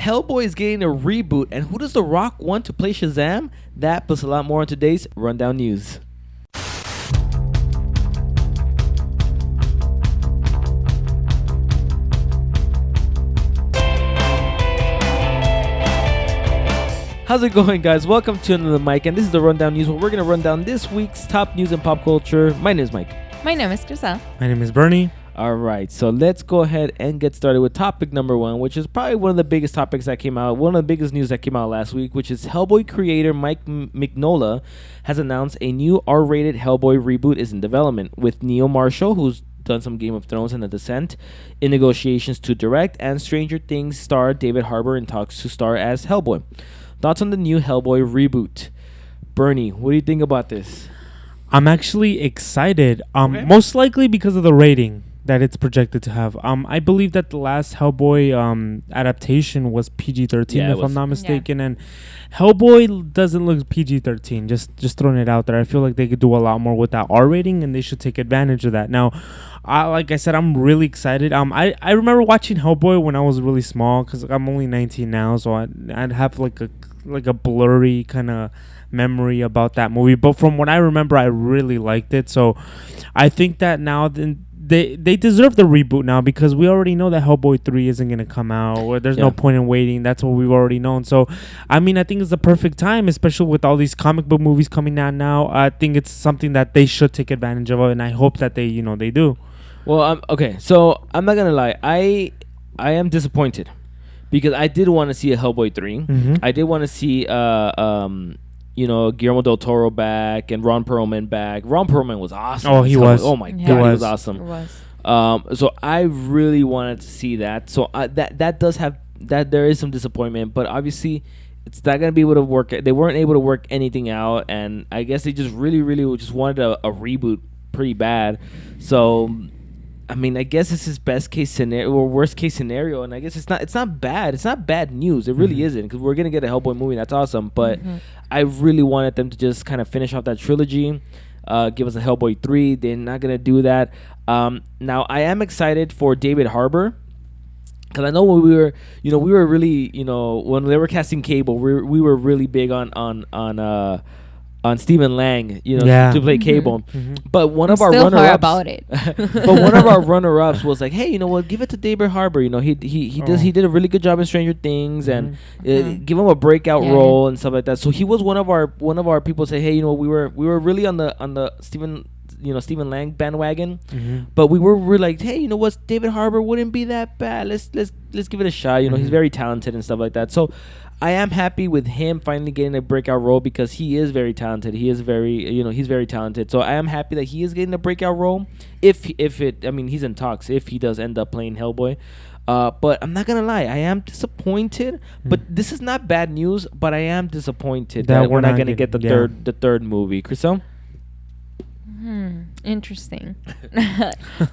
Hellboy is getting a reboot, and who does The Rock want to play Shazam? That plus a lot more in today's Rundown News. How's it going, guys? Welcome to another mic, and this is the Rundown News, where we're going to run down this week's top news in pop culture. My name is Mike. My name is Giselle. My name is Bernie. All right, so let's go ahead and get started with topic number one, which is probably one of the biggest topics that came out, one of the biggest news that came out last week, which is Hellboy creator Mike Mignola has announced a new R-Rated Hellboy reboot is in development, with Neil Marshall, who's done some Game of Thrones and The Descent, in negotiations to direct, and Stranger Things star David Harbour in talks to star as Hellboy. Thoughts on the new Hellboy reboot? Bernie, what do you think about this? I'm actually excited. Okay. Most likely because of the rating that it's projected to have. I believe that the last Hellboy adaptation was PG-13, if I'm not mistaken, and Hellboy doesn't look PG-13. Just throwing it out there. I feel like they could do a lot more with that R rating, and they should take advantage of that. Now, like I said, I'm really excited. I remember watching Hellboy when I was really small, because I'm only 19 now, so I'd have like a blurry kind of memory about that movie. But from what I remember, I really liked it. So I think that now they deserve the reboot now, because we already know that Hellboy 3 isn't going to come out, or there's no point in waiting. That's what we've already known. So, I mean, I think it's the perfect time, especially with all these comic book movies coming out now. I think it's something that they should take advantage of, and I hope that they do. Well, okay, so I'm not going to lie. I am disappointed, because I did want to see a Hellboy 3. Mm-hmm. I did want to see Guillermo del Toro back and Ron Perlman back. Ron Perlman was awesome. Oh, he was. Oh my God, he was awesome. It was. So I really wanted to see that. So that does have that. There is some disappointment, but obviously it's not gonna be able to work. They weren't able to work anything out, and I guess they just really just wanted a reboot pretty bad. So, I mean, I guess this is best case scenario or worst case scenario, and I guess it's not bad. It's not bad news. It really isn't, because we're gonna get a Hellboy movie. That's awesome, but I really wanted them to just kind of finish off that trilogy, give us a Hellboy 3. They're not gonna do that. Now I am excited for David Harbour, because I know when we were really, when they were casting Cable, we were really big on Stephen Lang, to play Cable. But one of our runner-ups about it. but one of our runner-ups was like, hey, give it to David Harbour. He did a really good job in Stranger Things, and give him a breakout role and stuff like that. So he was one of our people say, hey, we were really on the Stephen Lang bandwagon, but we're like, hey, David Harbour wouldn't be that bad. Let's give it a shot. He's very talented and stuff like that. So I am happy with him finally getting a breakout role, because he is very talented. He is he's very talented. So I am happy that he is getting a breakout role. He's in talks if he does end up playing Hellboy. But I'm not gonna lie, I am disappointed. But this is not bad news. But I am disappointed that we're not gonna get the third movie. Chriselle? Interesting.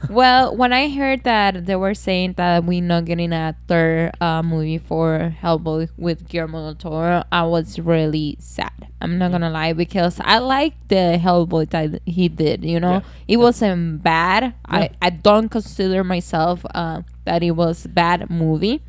Well, when I heard that they were saying that we're not getting a third movie for Hellboy with Guillermo del Toro, I was really sad. I'm not gonna lie, because I like the Hellboy that he did. It wasn't bad. I don't consider myself that it was a bad movie.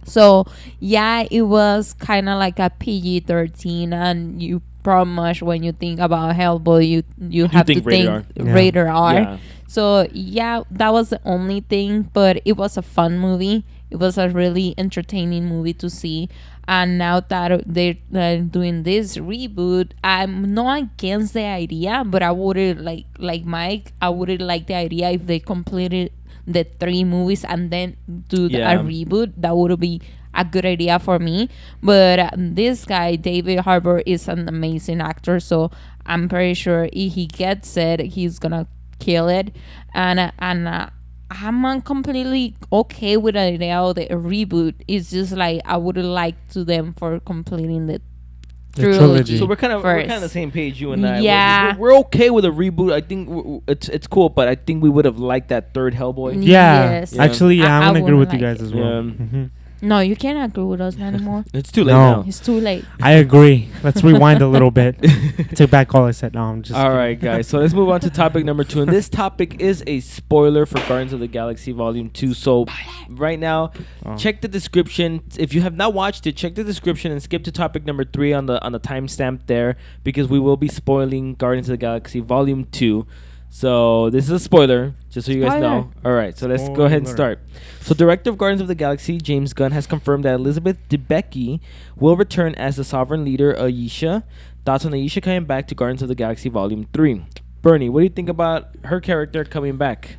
So yeah, it was kind of like a PG-13, and you pretty much, when you think about Hellboy, you have to think rated R. Yeah. So yeah, that was the only thing, but it was a fun movie. It was a really entertaining movie to see. And now that they're doing this reboot, I'm not against the idea, but I would like Mike, I would like the idea if they completed the 3 movies and then do a reboot. That would be a good idea for me. But this guy, David Harbour, is an amazing actor, so I'm pretty sure if he gets it, he's gonna kill it. And I'm completely okay with the idea of the reboot. It's just like I would like to them for completing the trilogy. So we're kind of the same page, you and I. Yeah, we're okay with a reboot. I think it's cool, but I think we would have liked that third Hellboy. Yeah, yes. actually, I would agree with you guys it. as well. No, you can't agree with us anymore. It's too late No. now. It's too late. I agree. Let's rewind a little bit. Take back all I said. No, I'm just All kidding. right, guys. So let's move on to topic number 2. And this topic is a spoiler for Guardians of the Galaxy Volume 2. So right now, check the description. If you have not watched it, check the description and skip to topic number 3 on the timestamp there, because we will be spoiling Guardians of the Galaxy Volume 2. So this is a spoiler, just so you guys know. All right, so let's go ahead and start. So director of Guardians of the Galaxy, James Gunn, has confirmed that Elizabeth Debicki will return as the Sovereign Leader, Ayesha. Thoughts on Ayesha coming back to Guardians of the Galaxy Volume 3. Bernie, what do you think about her character coming back?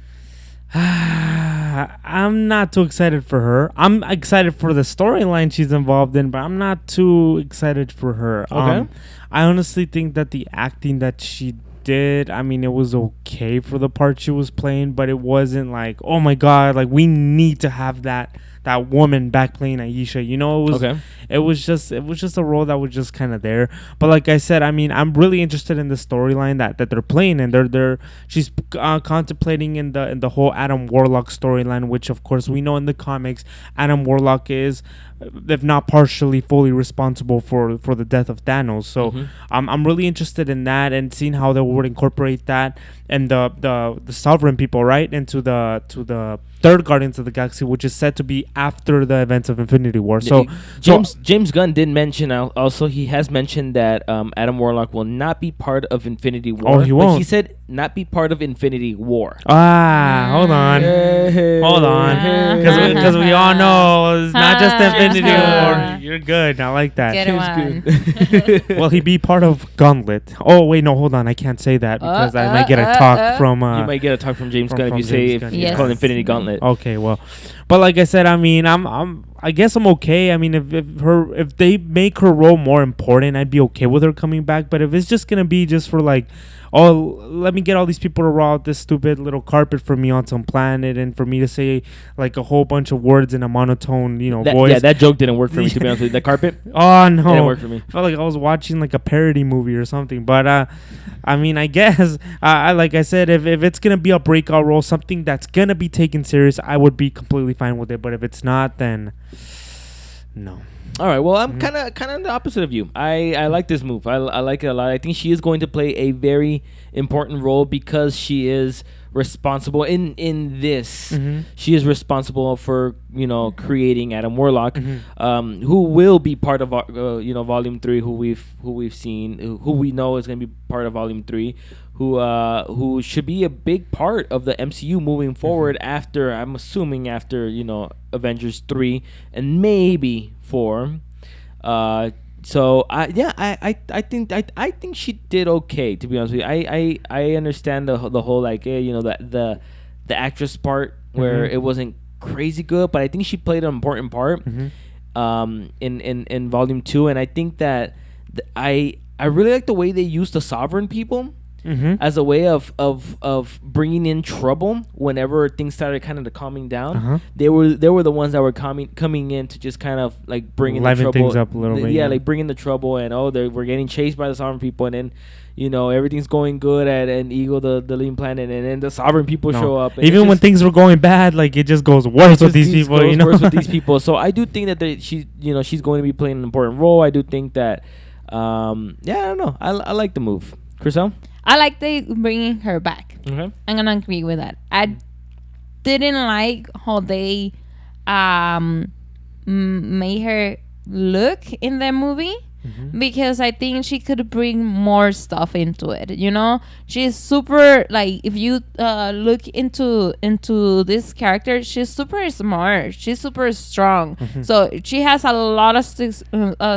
I'm not too excited for her. I'm excited for the storyline she's involved in, but I'm not too excited for her. Okay. I honestly think that the acting that she did, I mean, it was okay for the part she was playing, but it wasn't like, oh my god, like we need to have that woman back playing Ayesha. You know, it was just a role that was just kind of there. But like I said, I mean, I'm really interested in the storyline that they're playing, and she's contemplating in the whole Adam Warlock storyline, which of course we know in the comics Adam Warlock is, if not partially, fully responsible for the death of Thanos. So I'm really interested in that and seeing how they would incorporate that and the sovereign people right into the third Guardians of the Galaxy, which is said to be after the events of Infinity War. So James Gunn did mention also, he has mentioned that Adam Warlock will not be part of Infinity War. Oh, he won't. But he said not be part of Infinity War. Hold on, because we all know it's not just Infinity War. You're good. I like that. Get one. Will he be part of Gauntlet? Oh wait, no, hold on. I can't say that because I might get a talk from. You might get a talk from James Gunn if you say if Yes. it's called Infinity Gauntlet. Okay, well, but like I said, I mean, I guess I'm okay. I mean, if they make her role more important, I'd be okay with her coming back. But if it's just gonna be just for like, oh, let me get all these people to roll out this stupid little carpet for me on some planet, and for me to say like a whole bunch of words in a monotone, voice. Yeah, that joke didn't work for me, to be honest with you. The carpet. Oh no, didn't work for me. I felt like I was watching like a parody movie or something. But I mean, I guess like I said, if it's gonna be a breakout role, something that's gonna be taken serious, I would be completely fine with it. But if it's not, then no. All right. Well, I'm kind of the opposite of you. I like this move. I like it a lot. I think she is going to play a very important role because she is responsible in this. She is responsible for creating Adam Warlock, who will be part of Volume 3, who we've seen, who we know is going to be part of Volume 3, who should be a big part of the MCU moving forward after, I'm assuming after Avengers 3 and maybe 4. So I think she did okay, to be honest with you. I understand the whole like the actress part where it wasn't crazy good, but I think she played an important part in Volume 2, and I think that I really like the way they used the sovereign people as a way of bringing in trouble whenever things started kind of calming down. They were the ones that were coming in to just kind of like bring in the trouble, things up a little bit. Yeah, like bringing the trouble, and we're getting chased by the sovereign people, and then everything's going good at an Eagle, the living planet, and then the sovereign people show up. Even when things were going bad, like it just goes worse with these people. Worse with these people. So I do think that she's going to be playing an important role. I do think that I don't know. I like the move. Chriselle? I like they bringing her back. Okay. I'm gonna agree with that. I didn't like how they made her look in the movie because I think she could bring more stuff into it. She's super, like, if you look into this character, she's super smart. She's super strong. So she has a lot of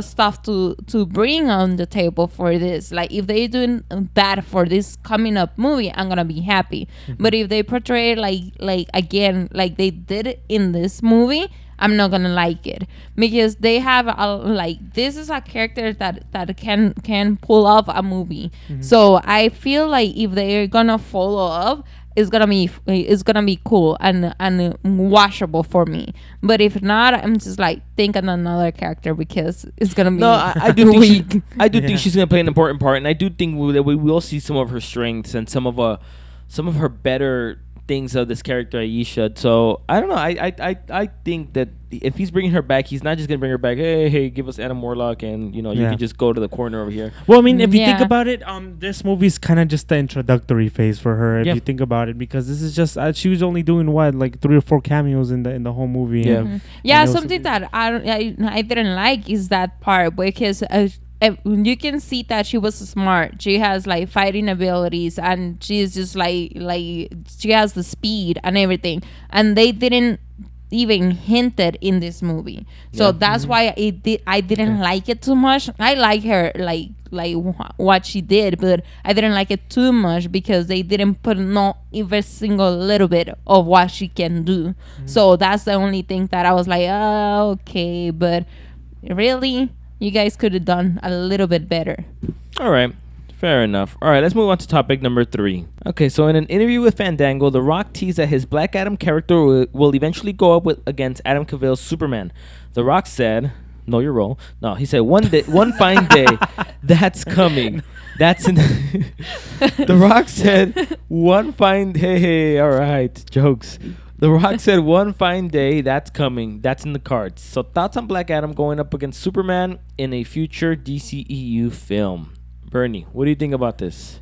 stuff to bring on the table for this. Like, if they doing that for this coming up movie, I'm gonna be happy. But if they portray it like again like they did it in this movie, I'm not gonna like it, because they have this is a character that can pull off a movie. So I feel like if they're gonna follow up, it's gonna be cool and watchable for me. But if not, I'm just like thinking another character because it's gonna be I do think think she's gonna play an important part, and I do think that we will see some of her strengths and some of her better things of this character Aisha. So I don't know. I think that if he's bringing her back, he's not just gonna bring her back. Hey, give us Adam Warlock, and you can just go to the corner over here. Well, I mean, if you think about it, this movie's kind of just the introductory phase for her. If you think about it, because this is just she was only doing what, like 3 or 4 cameos in the whole movie. Yeah, something that I didn't like is that part because. You can see that she was smart. She has like fighting abilities, and she's just like she has the speed and everything. And they didn't even hint it in this movie, so that's why I didn't like it too much. I like her like what she did, but I didn't like it too much because they didn't put not even single little bit of what she can do. So that's the only thing that I was like, oh, okay, but really. You guys could have done a little bit better. All right. Fair enough. All right, let's move on to topic number 3. Okay, so in an interview with Fandango, The Rock teased that his Black Adam character will eventually go up against Adam Cavill's Superman. The Rock said, know your role. No, he said, one fine day, that's coming. That's in The Rock said, one fine day. Hey, all right, jokes. The Rock said, one fine day, that's coming. That's in the cards. So thoughts on Black Adam going up against Superman in a future DCEU film? Bernie, what do you think about this?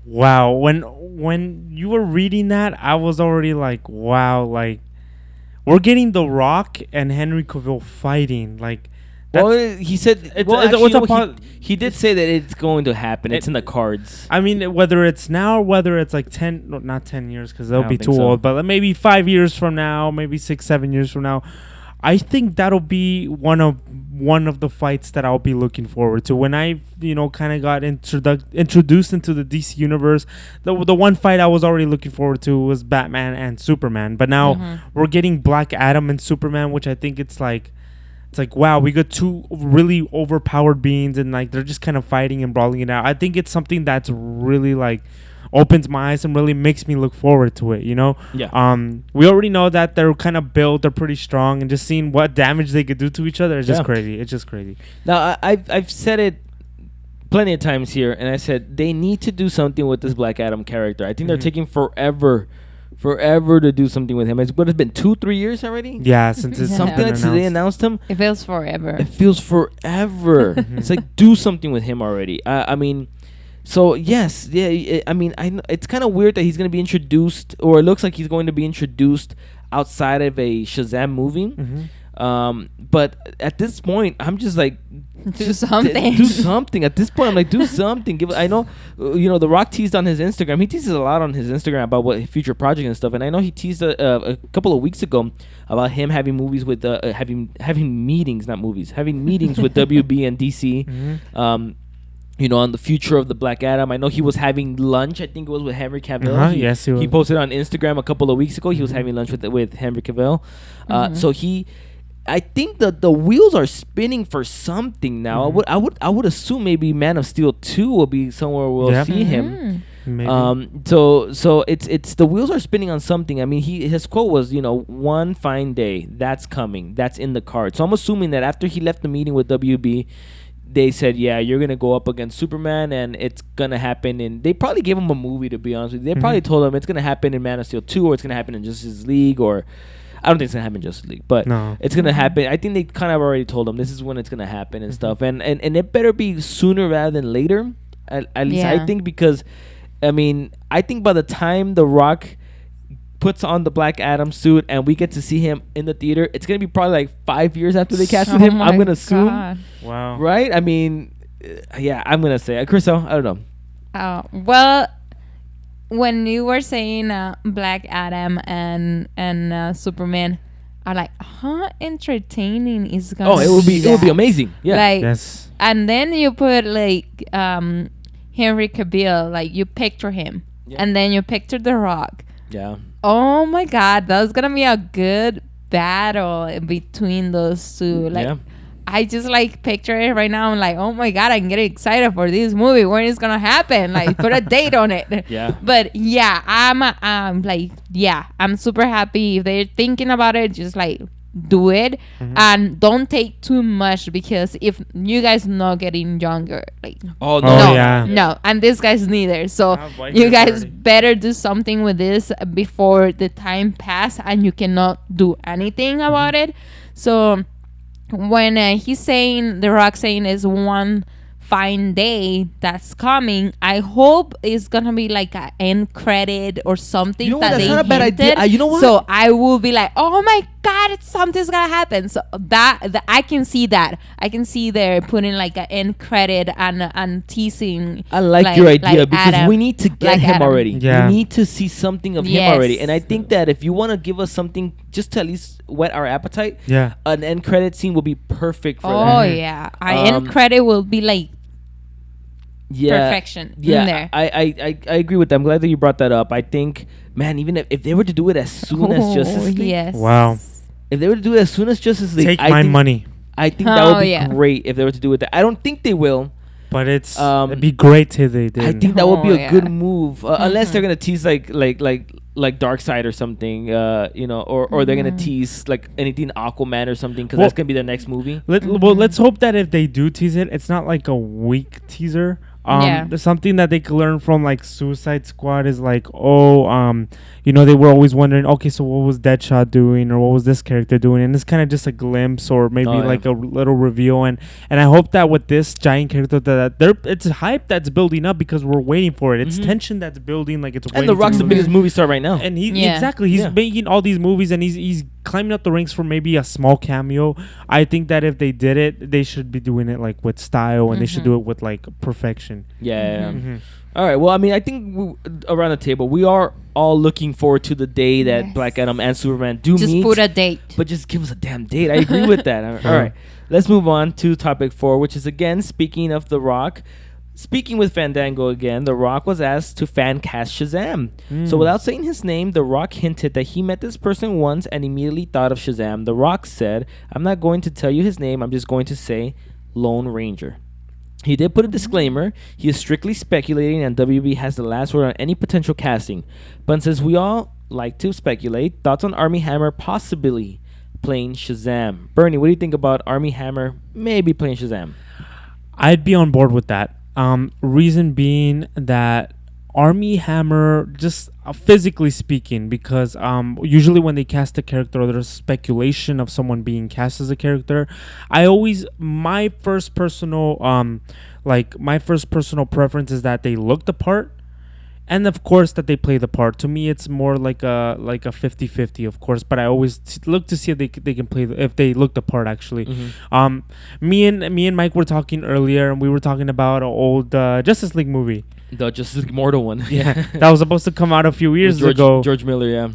Wow. When you were reading that, I was already like, wow, like, we're getting The Rock and Henry Cavill fighting. Like, well, he said, he did say that it's going to happen. It's in the cards. I mean, whether it's now or whether it's like 10, no, not 10 years because they'll be too old, but like maybe 5 years from now, maybe 6, 7 years from now, I think that'll be one of the fights that I'll be looking forward to. When I, kind of got introduced into the DC universe, the one fight I was already looking forward to was Batman and Superman. But now we're getting Black Adam and Superman, which I think it's like, wow, we got 2 really overpowered beings and like they're just kind of fighting and brawling it out. I think it's something that's really like opens my eyes and really makes me look forward to it, Yeah. We already know that they're kind of built, they're pretty strong, and just seeing what damage they could do to each other is just crazy. It's just crazy. Now, I've said it plenty of times here, and I said they need to do something with this Black Adam character. I think they're taking forever to do something with him. It's been 2-3 years already. Yeah, since it's something like they announced him. It feels forever. It's like do something with him already. I mean, so yes, yeah. I mean, I know it's kind of weird that he's going to be introduced, or it looks like he's going to be introduced outside of a Shazam movie. But at this point, I'm just like, do something. Do something. At this point, I'm like, do something. I know, The Rock teased on his Instagram. He teases a lot on his Instagram about what future projects and stuff. And I know he teased a couple of weeks ago about him having movies with having meetings, not movies, having meetings with WB and DC. On the future of the Black Adam. I know he was having lunch. I think it was with Henry Cavill. Yes, he was. He posted on Instagram a couple of weeks ago. He was having lunch with Henry Cavill. So I think that the wheels are spinning for something now. I would assume maybe Man of Steel 2 will be somewhere we'll see him. Maybe. So it's the wheels are spinning on something. I mean, his quote was, one fine day, that's coming, that's in the card. So I'm assuming that after he left the meeting with WB, they said, yeah, you're gonna go up against Superman, and it's gonna happen. And they probably gave him a movie, to be honest with you. They probably told him it's gonna happen in Man of Steel 2, or it's gonna happen in Justice League, or I don't think it's gonna happen in Justice League, but it's gonna happen. I think they kind of already told him this is when it's gonna happen and stuff, and it better be sooner rather than later. At least I think, because I mean, I think by the time The Rock puts on the Black Adam suit and we get to see him in the theater, it's gonna be probably like 5 years after they casted him. I'm gonna assume. Wow. Right? I mean, yeah, I'm gonna say, Chriso, I don't know. Well, when you were saying Black Adam and Superman, I'm like, how entertaining is gonna? It will be amazing. Yeah. Like, yes. And then you put like Henry Cavill, like you picture him, and then you picture The Rock. Yeah. Oh my God, that's gonna be a good battle between those two. Like, I just like picture it right now. I'm like, oh my God, I'm getting excited for this movie. When it's gonna happen? Like, put a date on it. Yeah. But yeah, I'm super happy if they're thinking about it. Just like do it, and don't take too much, because if you guys not getting younger, like no, and this guy's neither. So you guys better do something with this before the time pass, and you cannot do anything about it. So when he's saying, The Rock saying is one fine day that's coming, I hope it's gonna be like an end credit or something. You know that what? That's they not a bad hinted. idea. You know what? So I will be like, oh my god, something's gonna happen. So that I can see that. I can see they're putting like an end credit and teasing. I like your idea, because we need to get him already. Yeah. We need to see something of him already. And I think that if you want to give us something just to at least whet our appetite, an end credit scene will be perfect for that. Oh yeah, end credit will be like perfection in there. I agree with that. I'm glad that you brought that up. I think, man, even if they were to do it as soon as Justice League, wow, if they were to do it as soon as Justice League, take my money. I think that would be great if they were to do it. I don't think they will, but it'd be great if they did. I think that would be a good move, unless they're gonna tease like Darkseid or something, or they're gonna tease like anything Aquaman or something, because that's gonna be their next movie. Let's hope that if they do tease it, it's not like a weak teaser. Something that they could learn from like Suicide Squad is like, they were always wondering, okay, so what was Deadshot doing, or what was this character doing, and it's kind of just a glimpse, or maybe like a little reveal, and I hope that with this giant character it's hype that's building up, because we're waiting for it. It's tension that's building, like it's. And The Rock's the biggest movie star right now, and he's making all these movies, and he's climbing up the ranks for maybe a small cameo. I think that if they did it, they should be doing it like with style, and they should do it with like perfection. All right. Well, I mean, I think around the table, we are all looking forward to the day that Black Adam and Superman do meet. Just put a date. But just give us a damn date. I agree with that. All right. Let's move on to topic 4, which is, again, speaking of The Rock. Speaking with Fandango again, The Rock was asked to fan cast Shazam. So without saying his name, The Rock hinted that he met this person once and immediately thought of Shazam. The Rock said, "I'm not going to tell you his name. I'm just going to say Lone Ranger." He did put a disclaimer. He is strictly speculating, and WB has the last word on any potential casting. But since we all like to speculate, thoughts on Armie Hammer possibly playing Shazam. Bernie, what do you think about Armie Hammer maybe playing Shazam? I'd be on board with that. Reason being that Armie Hammer, just physically speaking, because usually when they cast a character, or there's speculation of someone being cast as a character, my first personal preference is that they look the part, and of course that they play the part. To me, it's more like a 50-50, of course, but I always look to see if they can play if they look the part, actually. Me and Mike were talking earlier, and we were talking about an old Justice League movie. The Justice League Mortal one. Yeah, that was supposed to come out a few years ago. George Miller, yeah.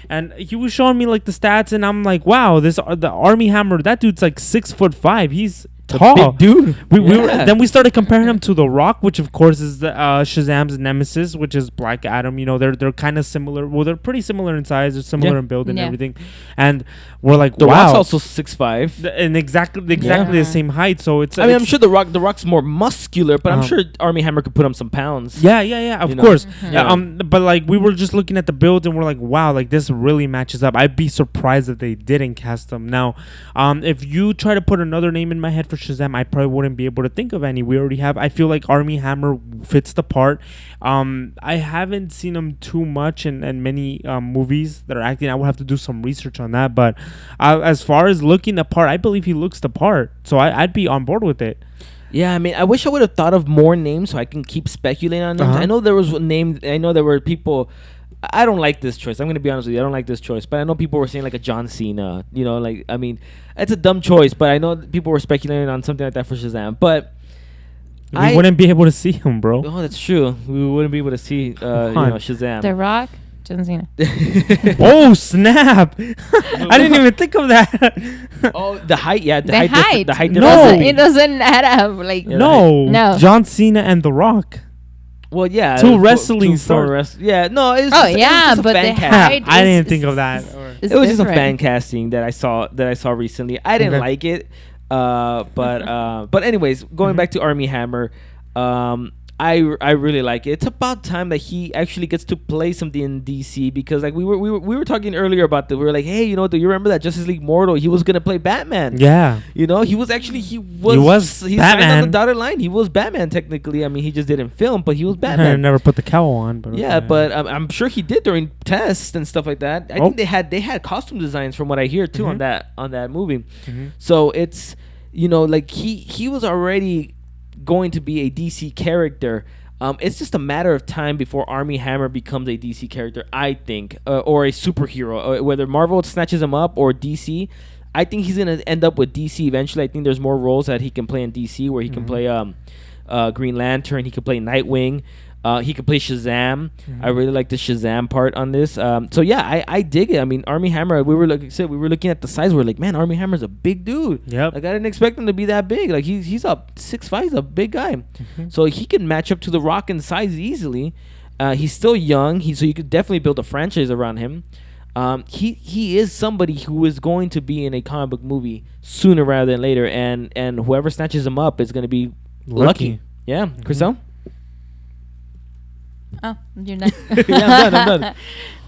And he was showing me like the stats, and I'm like, wow, the Armie Hammer, that dude's like 6'5". He's tall, big dude. Then we started comparing him to The Rock, which of course is the Shazam's nemesis, which is Black Adam. They're kind of similar. Well, they're pretty similar in size. They're similar in build and everything. And we're like, The wow. Rock's also 6'5", and exactly the same height. So it's. I mean, I'm sure The Rock's more muscular, but I'm sure Armie Hammer could put on some pounds. Yeah. Of course. But like we were just looking at the build, and we're like, wow, like this really matches up. I'd be surprised if they didn't cast them. Now, if you try to put another name in my head for Shazam, I probably wouldn't be able to think of any. We already have. I feel like Armie Hammer fits the part. I haven't seen him too much in many movies that are acting. I would have to do some research on that. But as far as looking the part, I believe he looks the part. So I'd be on board with it. Yeah, I mean, I wish I would have thought of more names so I can keep speculating on them. I know there was a name. I know there were people. I don't like this choice. I'm going to be honest with you. I don't like this choice. But I know people were saying like a John Cena. I mean, it's a dumb choice. But I know people were speculating on something like that for Shazam. But we wouldn't be able to see him, bro. Oh, that's true. We wouldn't be able to see Shazam. The Rock, John Cena. Oh, snap. I didn't even think of that. Oh, the height. Yeah, the height. The height. No. It doesn't add up. Like no. John Cena and The Rock. Well, yeah. Two wrestling stars. Yeah, no. It was but the height. I didn't think of that. It was just a fan casting that I saw recently. I didn't like it. But anyways, going back to Armie Hammer, I really like it. It's about time that he actually gets to play something in DC, because like we were talking earlier about that. We were like, hey, you know, do you remember that Justice League Mortal? He was gonna play Batman. Yeah. You know, he was Batman. signed on the dotted line. He was Batman technically. I mean, he just didn't film, but he was Batman. I never put the cowl on, but yeah, okay. but I'm sure he did during tests and stuff like that. I think they had costume designs from what I hear too on that movie. So it's, you know, like he was already going to be a DC character. It's just a matter of time before Armie Hammer becomes a DC character, I think, or a superhero. Whether Marvel snatches him up or DC, I think he's gonna end up with DC eventually. I think there's more roles that he can play in DC, where he can play Green Lantern, he could play Nightwing, he could play Shazam. I really like the Shazam part on this. So yeah, I dig it. I mean, Armie Hammer, we were looking at the size. We're like, man, Armie Hammer's a big dude. Yep. Like I didn't expect him to be that big. Like he's up 6'5", he's a big guy. So he can match up to The Rock in size easily. He's still young. So you could definitely build a franchise around him. He is somebody who is going to be in a comic book movie sooner rather than later, and whoever snatches him up is going to be lucky. Yeah, Chriselle? Oh, you're done. Yeah, I'm done.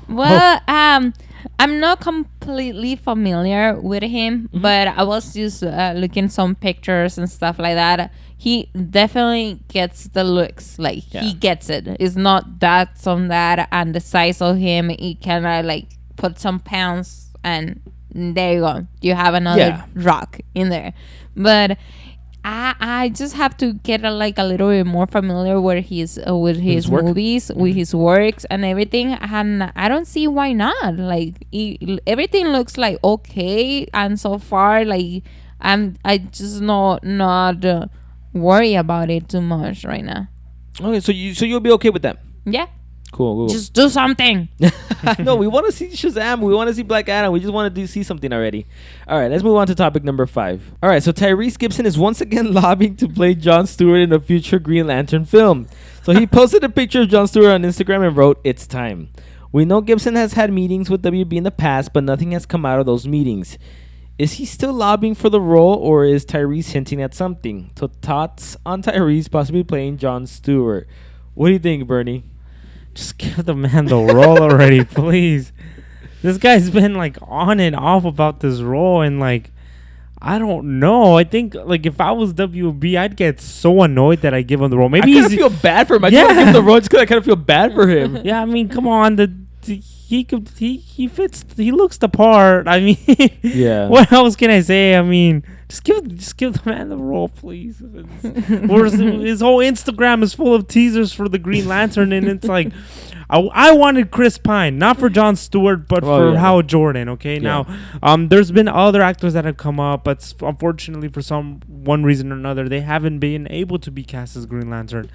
Well, I'm not completely familiar with him, but I was just looking some pictures and stuff like that. He definitely gets the looks. Like he gets it. It's not that some that, and the size of him, he can like put some pounds, and there you go. You have another Rock in there. But I just have to get a little bit more familiar with his movies, with his works and everything, and I don't see why not. Like everything looks like okay, and so far I just not worry about it too much right now. Okay, so you'll be okay with that? Yeah. Cool. Just do something. No, we want to see Shazam. We want to see Black Adam. We just want to see something already. All right, let's move on to topic number 5. All right, so Tyrese Gibson is once again lobbying to play Jon Stewart in a future Green Lantern film. So he posted a picture of Jon Stewart on Instagram and wrote, "It's time. We know Gibson has had meetings with WB in the past, but nothing has come out of those meetings. Is he still lobbying for the role, or is Tyrese hinting at something?" So thoughts on Tyrese possibly playing Jon Stewart. What do you think, Bernie? Just give the man the role already, please. This guy's been on and off about this role, and I don't know. I think if I was WB, I'd get so annoyed that I give him the role. Maybe I kind of feel bad for him. I don't give him the role just because I kind of feel bad for him. Yeah, I mean, come on. He fits. He looks the part. I mean, yeah. What else can I say? I mean, just give the man the role, please. His whole Instagram is full of teasers for the Green Lantern, and it's like, I wanted Chris Pine, not for Jon Stewart, but for Hal Jordan. Okay, now, there's been other actors that have come up, but unfortunately, for one reason or another, they haven't been able to be cast as Green Lantern.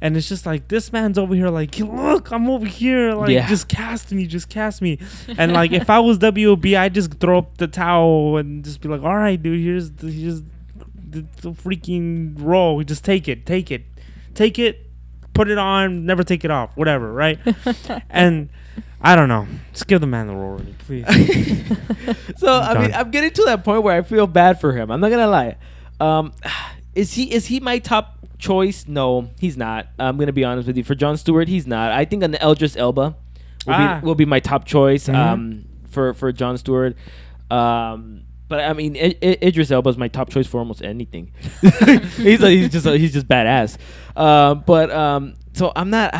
And it's just this man's over here look, I'm over here. Just cast me. And if I was WB, I'd just throw up the towel and just be like, all right, dude, here's the freaking role. Just take it, put it on, never take it off, whatever, right? And I don't know. Just give the man the role already, please. So, I'm getting to that point where I feel bad for him. I'm not going to lie. Is he my top choice? No, he's not. I'm gonna be honest with you. For Jon Stewart, he's not. I think an Idris Elba will be my top choice for Jon Stewart. But I mean, Idris Elba is my top choice for almost anything. he's just badass. So I'm not.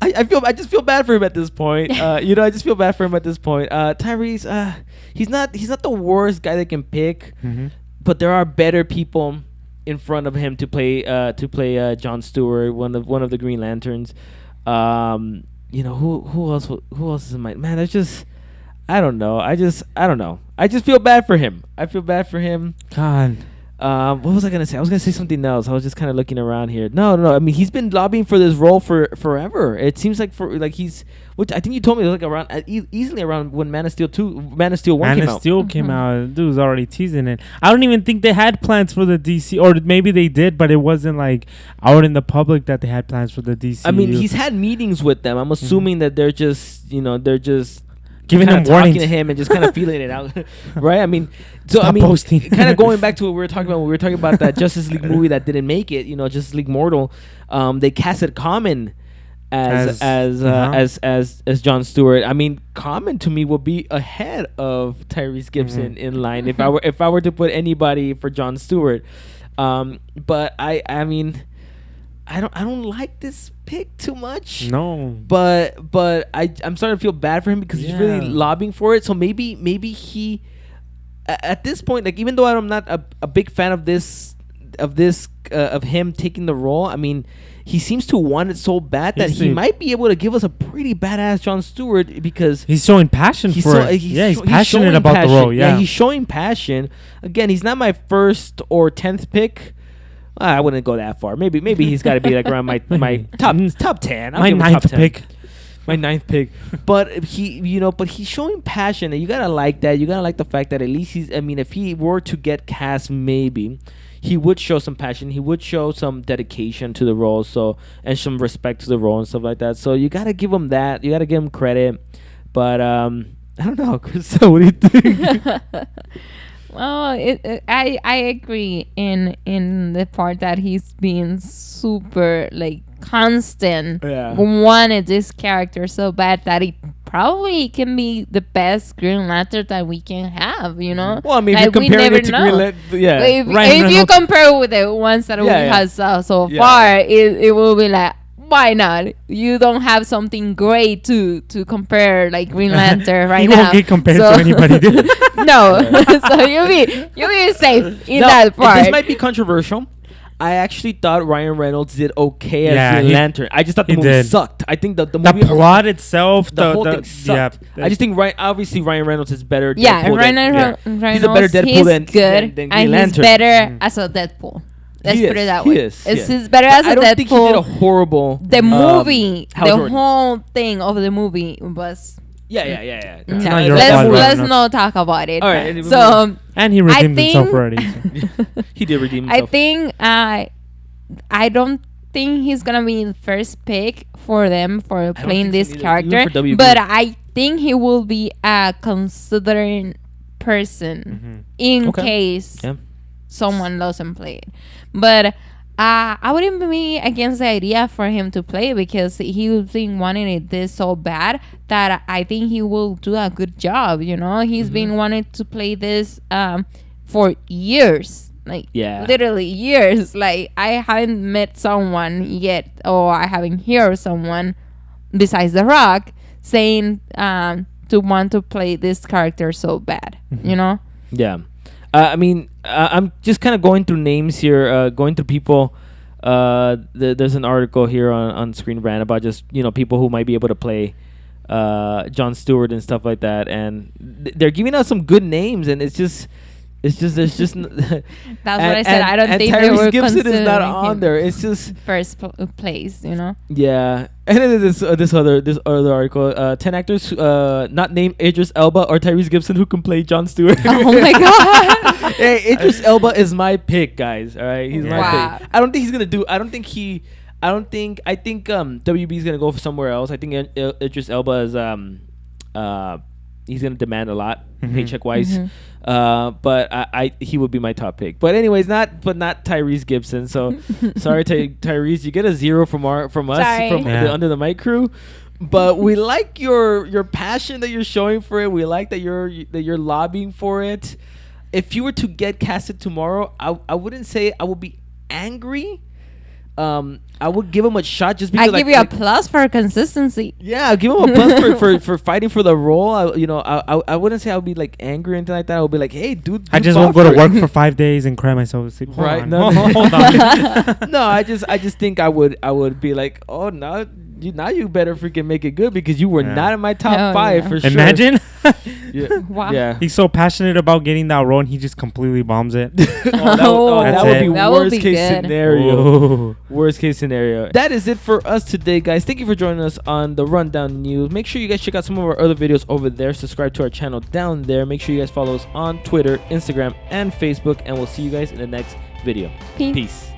I just feel bad for him at this point. I just feel bad for him at this point. Tyrese, he's not the worst guy they can pick, but there are better people in front of him to play Jon Stewart, one of the Green Lanterns. Who else is in my man? That's just, I don't know. I don't know. I just feel bad for him. I feel bad for him. God. What was I gonna say? I was gonna say something else. I was just kind of looking around here. No. I mean, he's been lobbying for this role for forever. It seems like which I think you told me around easily around when Man of Steel 1 came out. Man of Steel came out. Dude was already teasing it. I don't even think they had plans for the DC, or maybe they did, but it wasn't out in the public that they had plans for the DC. I mean, he's had meetings with them. I'm assuming that they're just giving him warnings, talking to him and just kind of feeling it out, right? I mean, so Stop posting. kind of going back to what we were talking about. When we were talking about that Justice League movie that didn't make it, Justice League Mortal. They casted Common as John Stewart. I mean, Common to me would be ahead of Tyrese Gibson in line if I were to put anybody for John Stewart. But I mean, I don't like this pick too much. No. But I'm starting to feel bad for him because he's really lobbying for it. So maybe he at this point, like, even though I'm not a big fan of him taking the role, I mean, he seems to want it so bad that he might be able to give us a pretty badass John Stewart because he's showing passion for it. He's passionate about the role. Yeah, he's showing passion. Again, he's not my first or 10th pick. I wouldn't go that far. Maybe he's got to be like around my top 10. My ninth pick. My ninth pick. But he's showing passion, and you gotta like that. You gotta like the fact that at least if he were to get cast, maybe he would show some passion. He would show some dedication to the role, and some respect to the role and stuff like that. So you gotta give him that. You gotta give him credit. But I don't know, Chris. What do you think? Well, I agree in the part that he's being super like constant. Yeah. Wanted this character so bad that he probably can be the best Green Lantern that we can have. Well, I mean, like, if you're comparing it to Green Lantern, if you compare with the ones that we have so far, it will be like, why not? You don't have something great to compare like Green Lantern right now. You won't get compared to anybody, dude. No. So you'll be safe in that part. This might be controversial. I actually thought Ryan Reynolds did okay as Green Lantern. I just thought the movie sucked. I think the movie, the plot itself, the whole thing sucked. I just think Ryan Reynolds is better. Reynolds, he's a better Deadpool than Green Lantern. And he's better as a Deadpool. Let's put it that way. He's better as a Deadpool. I don't think he did a horrible. The movie, the whole thing of the movie was. Yeah. No, let's not talk about it. All right. So and he redeemed himself already. So. He did redeem himself. I think I don't think he's gonna be the first pick for them for playing this character, but I think he will be a considering person in case someone doesn't play it. But I wouldn't be against the idea for him to play because he's been wanting it this so bad that I think he will do a good job. He's been wanting to play this for years, like literally years. Like I haven't met someone yet, or I haven't heard someone besides The Rock saying to want to play this character so bad. Yeah. I mean, I'm just kind of going through names here, going through people. There's an article here on Screen Rant about just people who might be able to play John Stewart and stuff like that, and they're giving out some good names, and it's just there's just that's what I said. I don't think they were Gibson is not on there. It's just first place, Yeah, and then this other article, 10 actors not named Idris Elba or Tyrese Gibson who can play John Stewart. Oh my god! Hey, Idris Elba is my pick, guys. All right, he's my pick. I don't think he's gonna do. I think WB is gonna go for somewhere else. I think Idris Elba is he's gonna demand a lot paycheck wise. But he would be my top pick. But anyways, not Tyrese Gibson. So sorry, Tyrese, you get a 0 from us from the Under the Mic crew. But we like your passion that you're showing for it. We like that you're lobbying for it. If you were to get casted tomorrow, I wouldn't say I would be angry. I would give him a shot just because I give you a plus for consistency. Yeah, I'll give him a plus for fighting for the role. I wouldn't say I would be like angry or anything like that. I would be like, hey, dude, I just won't go to work for 5 days and cry myself to sleep. Right? No, hold on. No, I just think I would be like, oh, now you better freaking make it good because you were not in my top 5 for sure. Imagine. Wow. Yeah. He's so passionate about getting that role and he just completely bombs it. That would be worst case scenario. Oh. Worst case scenario. That is it for us today, guys. Thank you for joining us on the Rundown News. Make sure you guys check out some of our other videos over there. Subscribe to our channel down there. Make sure you guys follow us on Twitter, Instagram, and Facebook. And we'll see you guys in the next video. Peace.